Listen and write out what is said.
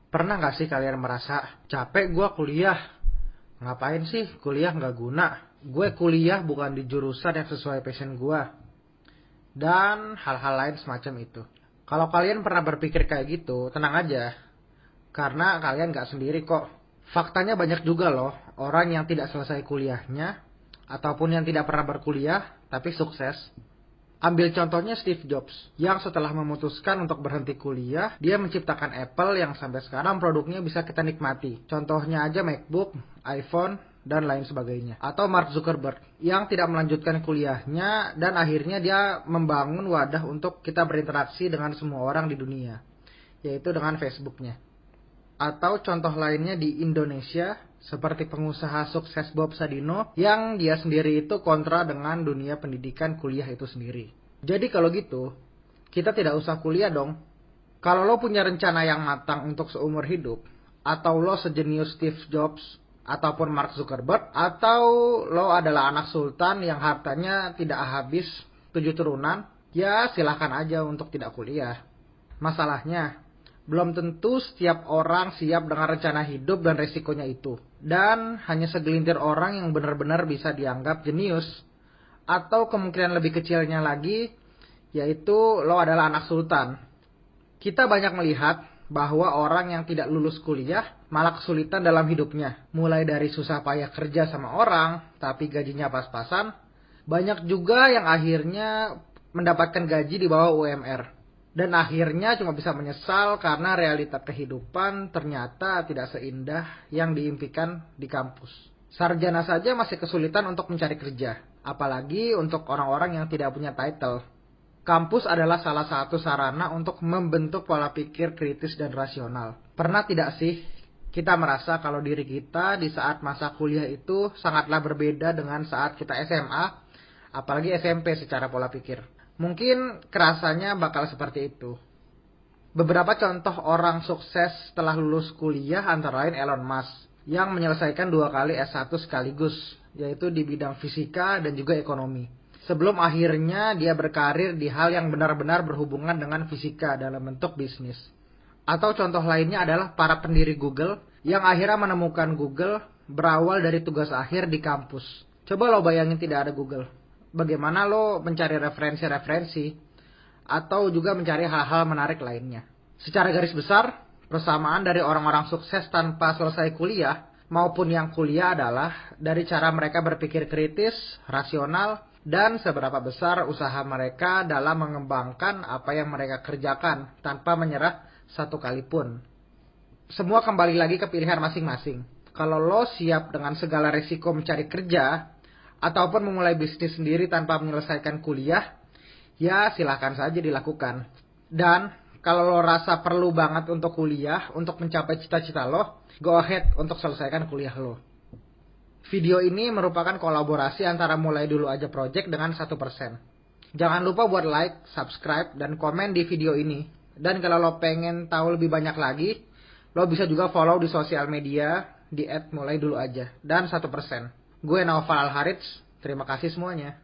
Pernah nggak sih kalian merasa capek gua kuliah? Ngapain sih kuliah nggak guna? Gue kuliah bukan di jurusan yang sesuai passion gua. Dan hal-hal lain semacam itu. Kalau kalian pernah berpikir kayak gitu, tenang aja. Karena kalian nggak sendiri kok. Faktanya banyak juga loh orang yang tidak selesai kuliahnya ataupun yang tidak pernah berkuliah tapi sukses. Ambil contohnya Steve Jobs, yang setelah memutuskan untuk berhenti kuliah, dia menciptakan Apple yang sampai sekarang produknya bisa kita nikmati. Contohnya aja MacBook, iPhone, dan lain sebagainya. Atau Mark Zuckerberg, yang tidak melanjutkan kuliahnya dan akhirnya dia membangun wadah untuk kita berinteraksi dengan semua orang di dunia, yaitu dengan Facebooknya. Atau contoh lainnya di Indonesia, seperti pengusaha sukses Bob Sadino, yang dia sendiri itu kontra dengan dunia pendidikan kuliah itu sendiri. Jadi kalau gitu, kita tidak usah kuliah dong. Kalau lo punya rencana yang matang untuk seumur hidup, atau lo sejenius Steve Jobs, ataupun Mark Zuckerberg, atau lo adalah anak sultan yang hartanya tidak habis 7 turunan, ya silahkan aja untuk tidak kuliah. Masalahnya, belum tentu setiap orang siap dengan rencana hidup dan resikonya itu. Dan hanya segelintir orang yang benar-benar bisa dianggap jenius. Atau kemungkinan lebih kecilnya lagi, yaitu lo adalah anak sultan. Kita banyak melihat bahwa orang yang tidak lulus kuliah malah kesulitan dalam hidupnya. Mulai dari susah payah kerja sama orang, tapi gajinya pas-pasan. Banyak juga yang akhirnya mendapatkan gaji di bawah UMR. Dan akhirnya cuma bisa menyesal karena realita kehidupan ternyata tidak seindah yang diimpikan di kampus. Sarjana saja masih kesulitan untuk mencari kerja, apalagi untuk orang-orang yang tidak punya title. Kampus adalah salah satu sarana untuk membentuk pola pikir kritis dan rasional. Pernah tidak sih kita merasa kalau diri kita di saat masa kuliah itu sangatlah berbeda dengan saat kita SMA, apalagi SMP secara pola pikir? Mungkin kerasanya bakal seperti itu. Beberapa contoh orang sukses setelah lulus kuliah antara lain Elon Musk, yang menyelesaikan 2 kali S1 sekaligus, yaitu di bidang fisika dan juga ekonomi. Sebelum akhirnya dia berkarir di hal yang benar-benar berhubungan dengan fisika dalam bentuk bisnis. Atau contoh lainnya adalah para pendiri Google, yang akhirnya menemukan Google berawal dari tugas akhir di kampus. Coba lo bayangin tidak ada Google. Bagaimana lo mencari referensi-referensi atau juga mencari hal-hal menarik lainnya. Secara garis besar, persamaan dari orang-orang sukses tanpa selesai kuliah maupun yang kuliah adalah dari cara mereka berpikir kritis, rasional, dan seberapa besar usaha mereka dalam mengembangkan apa yang mereka kerjakan tanpa menyerah satu kali pun. Semua kembali lagi ke pilihan masing-masing. Kalau lo siap dengan segala risiko mencari kerja, ataupun memulai bisnis sendiri tanpa menyelesaikan kuliah, ya silakan saja dilakukan. Dan kalau lo rasa perlu banget untuk kuliah, untuk mencapai cita-cita lo, go ahead untuk selesaikan kuliah lo. Video ini merupakan kolaborasi antara Mulai Dulu Aja Project dengan 1%. Jangan lupa buat like, subscribe, dan komen di video ini. Dan kalau lo pengen tahu lebih banyak lagi, lo bisa juga follow di sosial media di @mulaiduluaja dan 1%. Gue Naufal Al-Harits, terima kasih semuanya.